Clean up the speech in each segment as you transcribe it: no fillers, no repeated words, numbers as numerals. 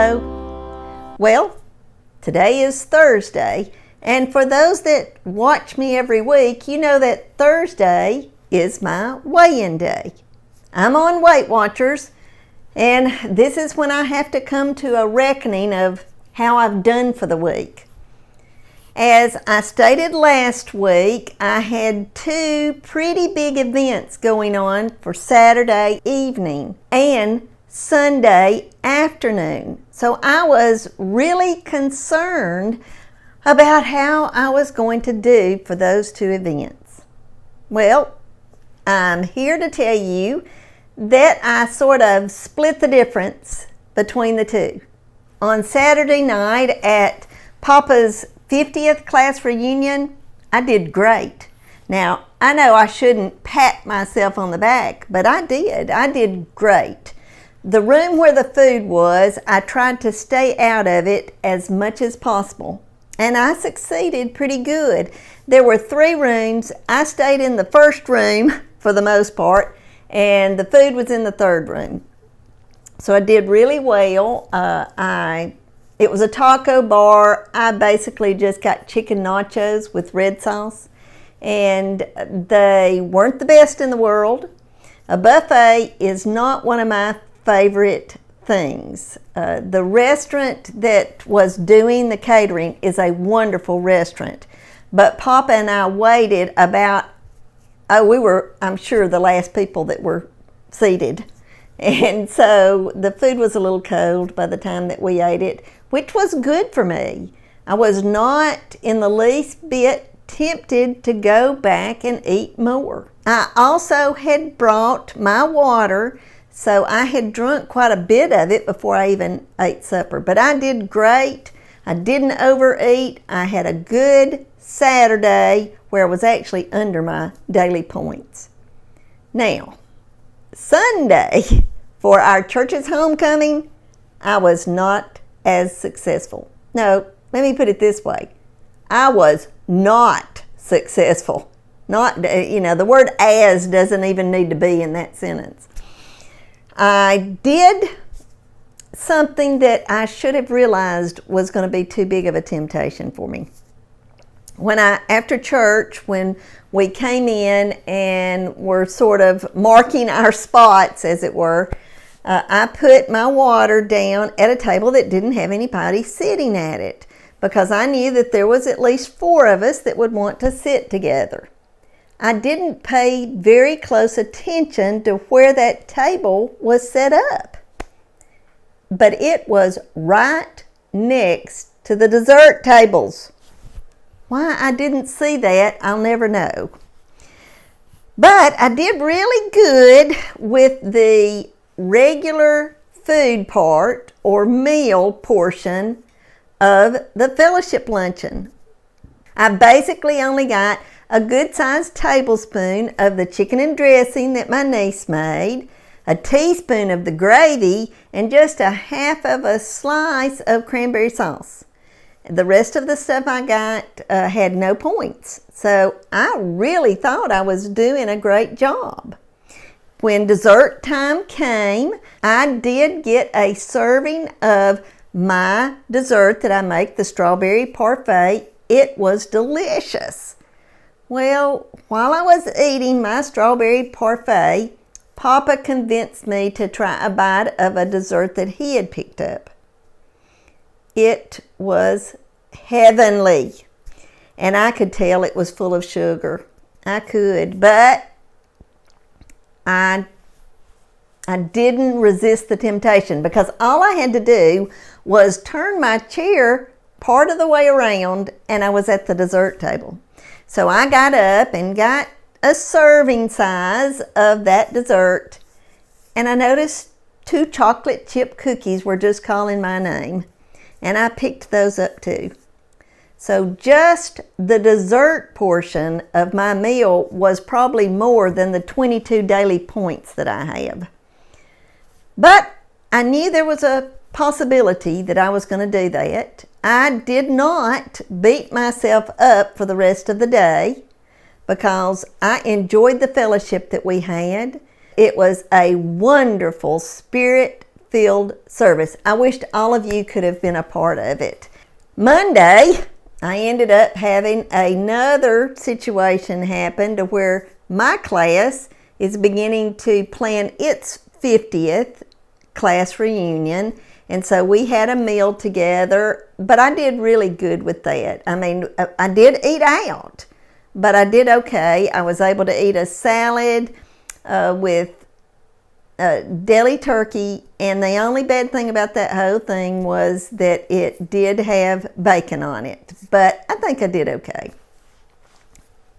Hello. Well, today is Thursday, and for those that watch me every week, you know that Thursday is my weigh-in day. I'm on Weight Watchers, and this is when I have to come to a reckoning of how I've done for the week. As I stated last week, I had two pretty big events going on for Saturday evening and Sunday afternoon. So I was really concerned about how I was going to do for those two events. Well, I'm here to tell you that I sort of split the difference between the two. On Saturday night at Papa's 50th class reunion, I did great. Now, I know I shouldn't pat myself on the back, but I did. I did great. The room where the food was, I tried to stay out of it as much as possible, and I succeeded pretty good. There were 3 rooms. I stayed in the first room for the most part, and the food was in the 3rd room. So I did really well. It was a taco bar. I basically just got chicken nachos with red sauce, and they weren't the best in the world. A buffet is not one of my favorite things. The restaurant that was doing the catering is a wonderful restaurant, but Papa and I waited about, we were, I'm sure, the last people that were seated. And so the food was a little cold by the time that we ate it, which was good for me. I was not in the least bit tempted to go back and eat more. I also had brought my water, so I had drunk quite a bit of it before I even ate supper. But I did great. I didn't overeat. I had a good Saturday where I was actually under my daily points. Now, Sunday, for our church's homecoming, I was not as successful. No, let me put it this way. I was not successful. Not, the word as doesn't even need to be in that sentence. I did something that I should have realized was going to be too big of a temptation for me. After church, when we came in and were sort of marking our spots, as it were, I put my water down at a table that didn't have anybody sitting at it, because I knew that there was at least 4 of us that would want to sit together. I didn't pay very close attention to where that table was set up, but it was right next to the dessert tables. Why I didn't see that, I'll never know. But I did really good with the regular food part or meal portion of the fellowship luncheon. I basically only got a good-sized tablespoon of the chicken and dressing that my niece made, a teaspoon of the gravy, and just a half of a slice of cranberry sauce. The rest of the stuff I got had no points, so I really thought I was doing a great job. When dessert time came, I did get a serving of my dessert that I make, the strawberry parfait. It was delicious. Well, while I was eating my strawberry parfait, Papa convinced me to try a bite of a dessert that he had picked up. It was heavenly, and I could tell it was full of sugar. I could, but I didn't resist the temptation, because all I had to do was turn my chair part of the way around and I was at the dessert table. So I got up and got a serving size of that dessert, and I noticed 2 chocolate chip cookies were just calling my name, and I picked those up too. So just the dessert portion of my meal was probably more than the 22 daily points that I have. But I knew there was a possibility that I was going to do that. I did not beat myself up for the rest of the day, because I enjoyed the fellowship that we had. It was a wonderful, spirit filled service. I wished all of you could have been a part of it. Monday, I ended up having another situation happen to where my class is beginning to plan its 50th class reunion. And so we had a meal together, but I did really good with that. I mean, I did eat out, but I did okay. I was able to eat a salad with deli turkey, and the only bad thing about that whole thing was that it did have bacon on it, but I think I did okay.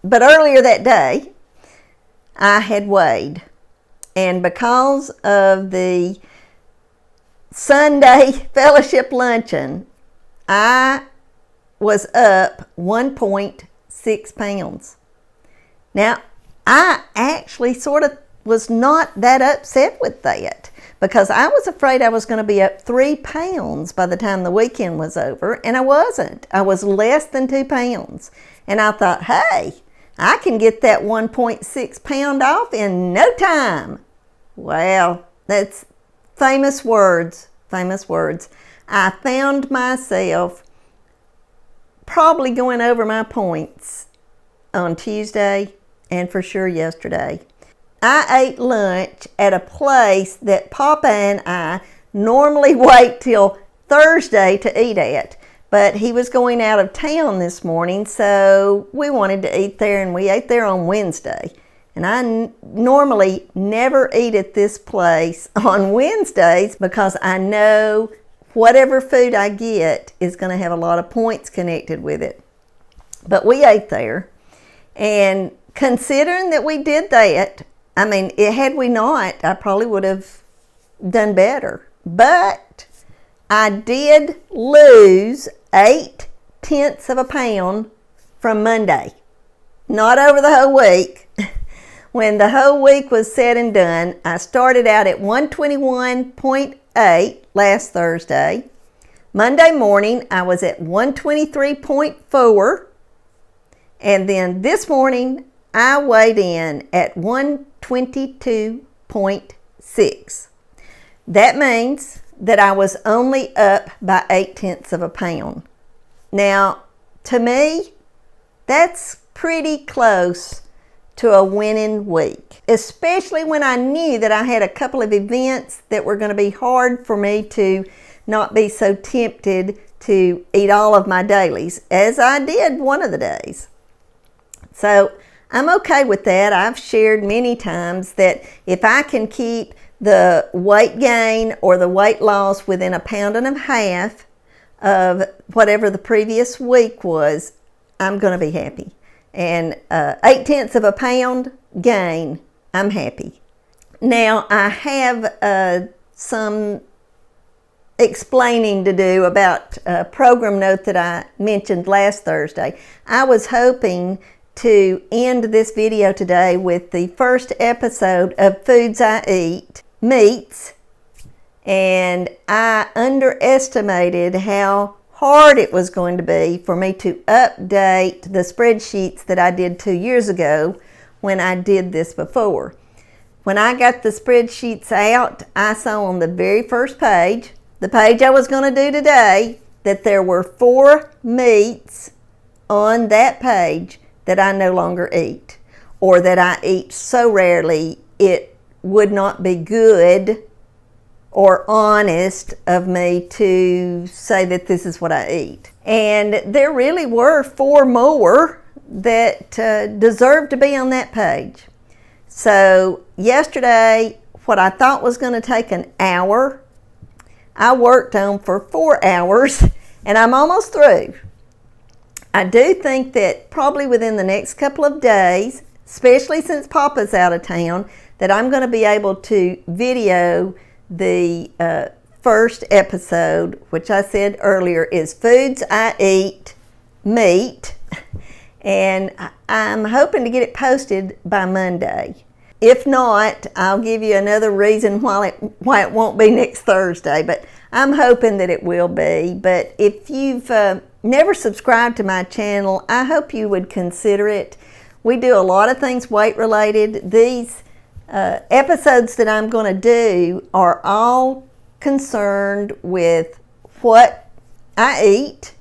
But earlier that day, I had weighed, and because of the Sunday fellowship luncheon, I was up 1.6 pounds. Now, I actually sort of was not that upset with that because I was afraid I was going to be up 3 pounds by the time the weekend was over, and I wasn't. I was less than 2 pounds. And I thought, hey, I can get that 1.6 pound off in no time. Well, that's famous words. I found myself probably going over my points on Tuesday and for sure yesterday. I ate lunch at a place that Papa and I normally wait till Thursday to eat at, but he was going out of town this morning, so we wanted to eat there, and we ate there on Wednesday. And I normally never eat at this place on Wednesdays because I know whatever food I get is going to have a lot of points connected with it. But we ate there, and considering that we did that, I mean, had we not, I probably would have done better. But I did lose 0.8 of a pound from Monday. Not over the whole week. When the whole week was said and done, I started out at 121.8 last Thursday. Monday morning, I was at 123.4. And then this morning, I weighed in at 122.6. That means that I was only up by 0.8 of a pound. Now, to me, that's pretty close to a winning week, especially when I knew that I had a couple of events that were going to be hard for me to not be so tempted to eat all of my dailies, as I did one of the days. So I'm okay with that. I've shared many times that if I can keep the weight gain or the weight loss within 1.5 pounds of whatever the previous week was, I'm going to be happy. And 0.8 of a pound gain, I'm happy. Now, I have some explaining to do about a program note that I mentioned last Thursday. I was hoping to end this video today with the first episode of Foods I Eat, Meats, and I underestimated how hard it was going to be for me to update the spreadsheets that I did 2 years ago when I did this before. When I got the spreadsheets out, I saw on the very first page, the page I was going to do today, that there were 4 meats on that page that I no longer eat, or that I eat so rarely it would not be good or honest of me to say that this is what I eat. And there really were 4 more that deserved to be on that page. So yesterday, what I thought was going to take an hour, I worked on for 4 hours, and I'm almost through. I do think that probably within the next couple of days, especially since Papa's out of town, that I'm going to be able to video the first episode, which I said earlier is Foods I Eat, Meat, and I'm hoping to get it posted by Monday. If not, I'll give you another reason why it won't be next Thursday, but I'm hoping that it will be. But if you've never subscribed to my channel, I hope you would consider it. We do a lot of things weight related. These episodes that I'm going to do are all concerned with what I eat,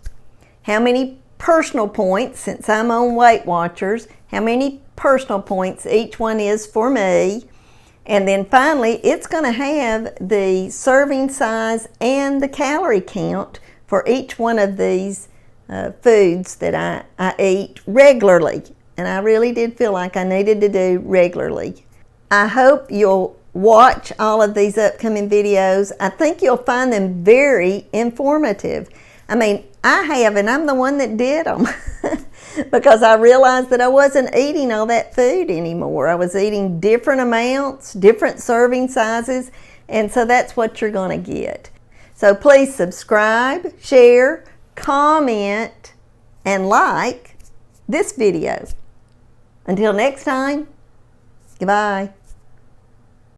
how many personal points, since I'm on Weight Watchers, how many personal points each one is for me. And then finally, it's going to have the serving size and the calorie count for each one of these foods that I eat regularly. And I really did feel like I needed to do regularly. I hope you'll watch all of these upcoming videos. I think you'll find them very informative. I mean, I have, and I'm the one that did them because I realized that I wasn't eating all that food anymore. I was eating different amounts, different serving sizes, and so that's what you're going to get. So please subscribe, share, comment, and like this video. Until next time, goodbye.